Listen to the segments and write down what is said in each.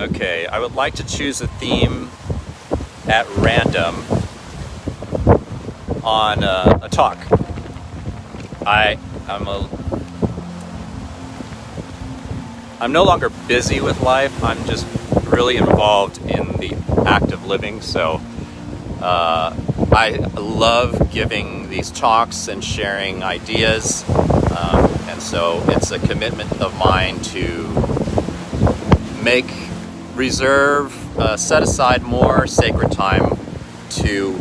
Okay, I would like to choose a theme at random on a talk. I'm no longer busy with life. I'm just really involved in the act of living. So I love giving these talks and sharing ideas. And so it's a commitment of mine to set aside more sacred time to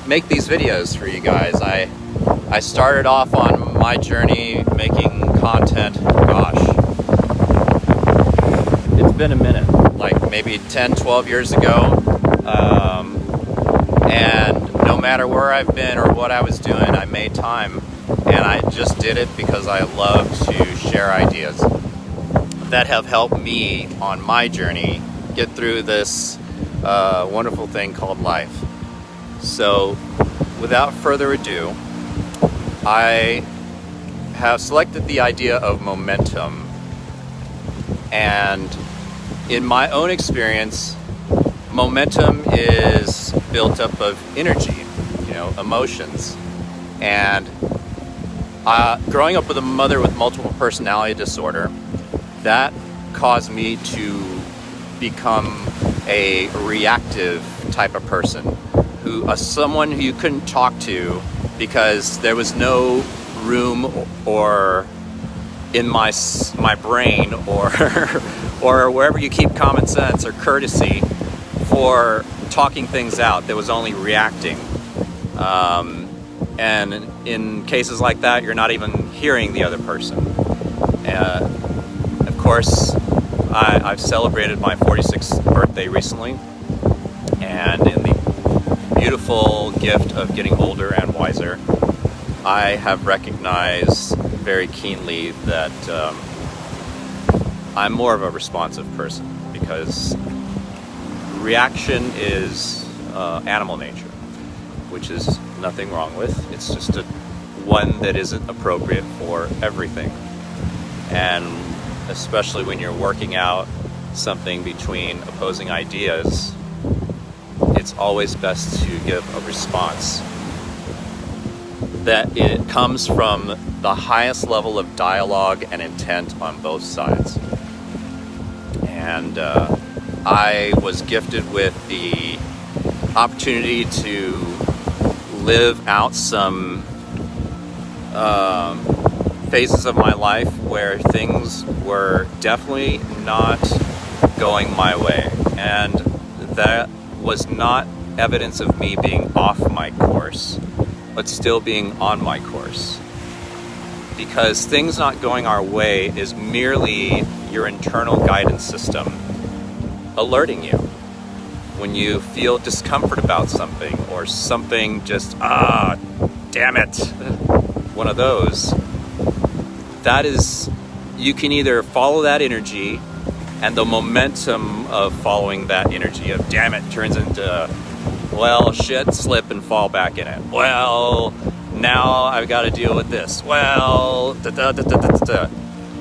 make these videos for you guys. I started off on my journey making content, gosh, it's been a minute, like maybe 10, 12 years ago. And no matter where I've been or what I was doing, I made time. And I just did it because I love to share ideas that have helped me on my journey get through this wonderful thing called life. So without further ado, I have selected the idea of momentum. And in my own experience, momentum is built up of energy, emotions. And growing up with a mother with multiple personality disorder, that caused me to become a reactive type of person, someone who you couldn't talk to because there was no room or in my brain or or wherever you keep common sense or courtesy for talking things out. There was only reacting. And in cases like that, you're not even hearing the other person. Of course, I've celebrated my 46th birthday recently, and in the beautiful gift of getting older and wiser, I have recognized very keenly that I'm more of a responsive person, because reaction is animal nature, which is nothing wrong with. It's just one that isn't appropriate for everything. And especially when you're working out something between opposing ideas, it's always best to give a response that it comes from the highest level of dialogue and intent on both sides. And I was gifted with the opportunity to live out some phases of my life where things were definitely not going my way, and that was not evidence of me being off my course, but still being on my course, because things not going our way is merely your internal guidance system alerting you when you feel discomfort about something, or something just, damn it, one of those. That is, you can either follow that energy, and the momentum of following that energy of damn it turns into, well, shit, slip and fall back in it. Well, now I've got to deal with this. Well, da-da-da-da-da-da.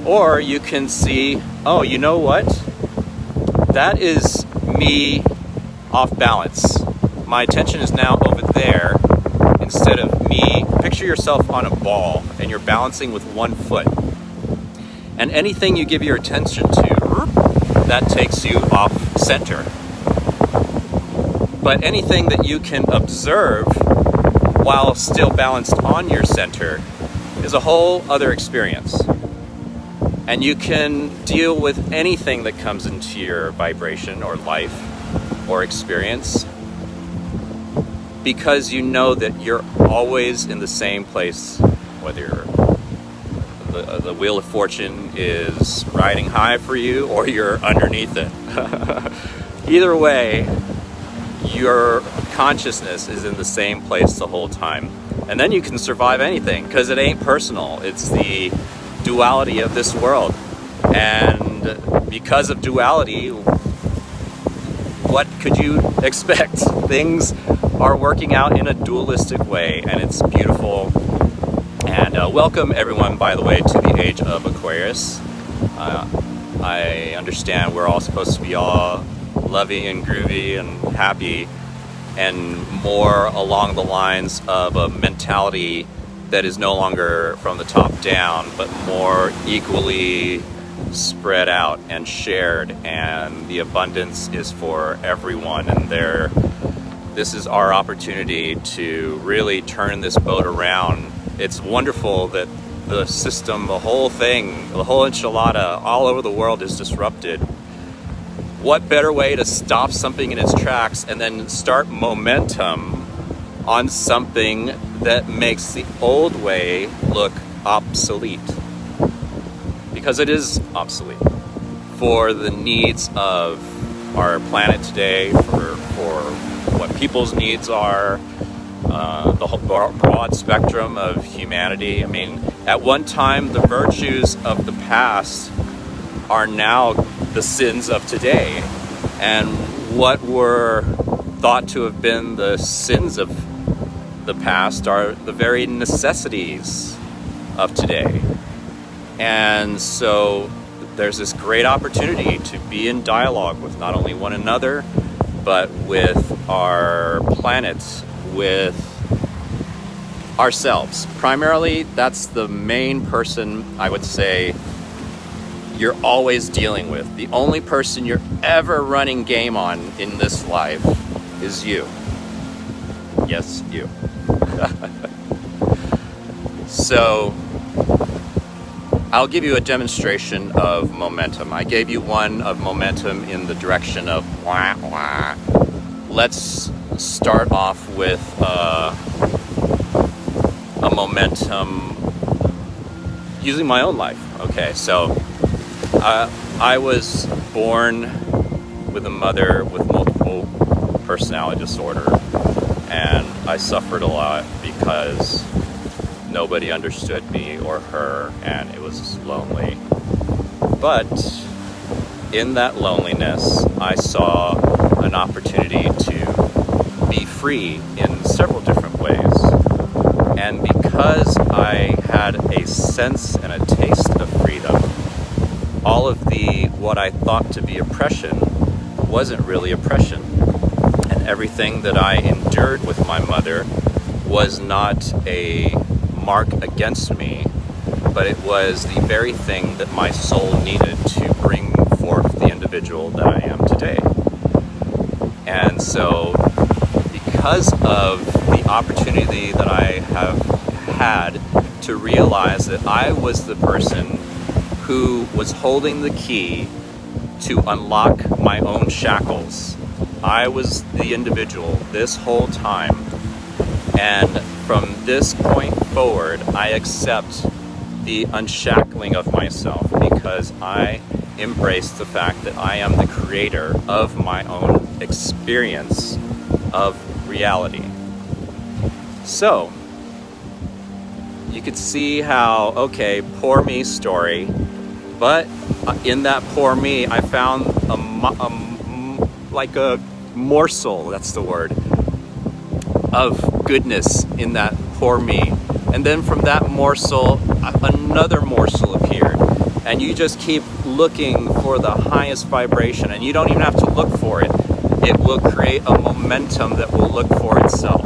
Or you can see, oh, you know what? That is me off balance. My attention is now over there instead of me. Picture yourself on a ball and you're balancing with one foot. And anything you give your attention to, that takes you off center. But anything that you can observe while still balanced on your center is a whole other experience. And you can deal with anything that comes into your vibration or life or experience, because you know that you're always in the same place, whether the wheel of fortune is riding high for you or you're underneath it. Either way, your consciousness is in the same place the whole time. And then you can survive anything, because it ain't personal. It's the duality of this world. And because of duality, what could you expect? Things are working out in a dualistic way, and it's beautiful. And welcome everyone, by the way, to the age of Aquarius. I understand we're all supposed to be all lovey and groovy and happy, and more along the lines of a mentality that is no longer from the top down, but more equally spread out and shared, and the abundance is for everyone. And this is our opportunity to really turn this boat around. It's wonderful that the system, the whole thing, the whole enchilada all over the world is disrupted. What better way to stop something in its tracks and then start momentum on something that makes the old way look obsolete? Because it is obsolete for the needs of our planet today, for what people's needs are, the whole broad spectrum of humanity. I mean, at one time, the virtues of the past are now the sins of today. And what were thought to have been the sins of the past are the very necessities of today. And so there's this great opportunity to be in dialogue with not only one another, but with our planet, with ourselves. Primarily, that's the main person, I would say, you're always dealing with. The only person you're ever running game on in this life is you. Yes, you. So, I'll give you a demonstration of momentum. I gave you one of momentum in the direction of wah, wah. Let's start off with a momentum using my own life. Okay, so I was born with a mother with multiple personality disorder, and I suffered a lot because nobody understood me or her, and it was lonely. But in that loneliness, I saw an opportunity to be free in several different ways. And because I had a sense and a taste of freedom, all of what I thought to be oppression wasn't really oppression. And everything that I endured with my mother was not a mark against me, but it was the very thing that my soul needed to bring forth the individual that I am today. And so, because of the opportunity that I have had to realize that I was the person who was holding the key to unlock my own shackles, I was the individual this whole time. And from this point forward, I accept the unshackling of myself because I embrace the fact that I am the creator of my own experience of reality. So, you could see how, okay, poor me story, but in that poor me, I found like a morsel, that's the word, of goodness in that poor me. And then from that morsel, another morsel appeared. And you just keep looking for the highest vibration, and you don't even have to look for it. It will create a momentum that will look for itself.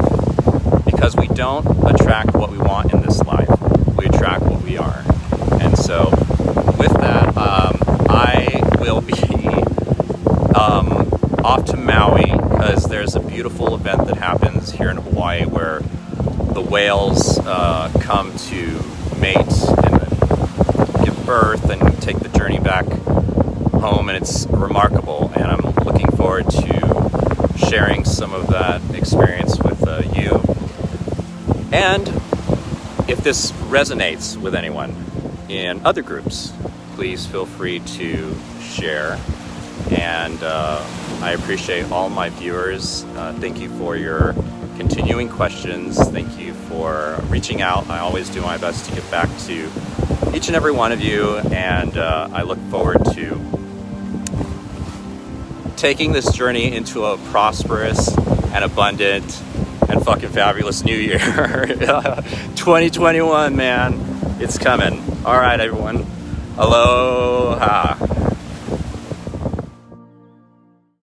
Because we don't attract what we want in this life. We attract what we are. And so, with that, I will be off to Maui, because there's a beautiful event that happens here in Hawaii where the whales come to mate and then give birth and take the journey back home, and it's remarkable, and I'm looking forward to sharing some of that experience with you. And if this resonates with anyone in other groups, please feel free to share. And I appreciate all my viewers. Thank you for your continuing questions. Thank you for reaching out. I always do my best to get back to each and every one of you, and I look forward to taking this journey into a prosperous and abundant and fucking fabulous new year. 2021, man. It's coming. All right, everyone. Aloha.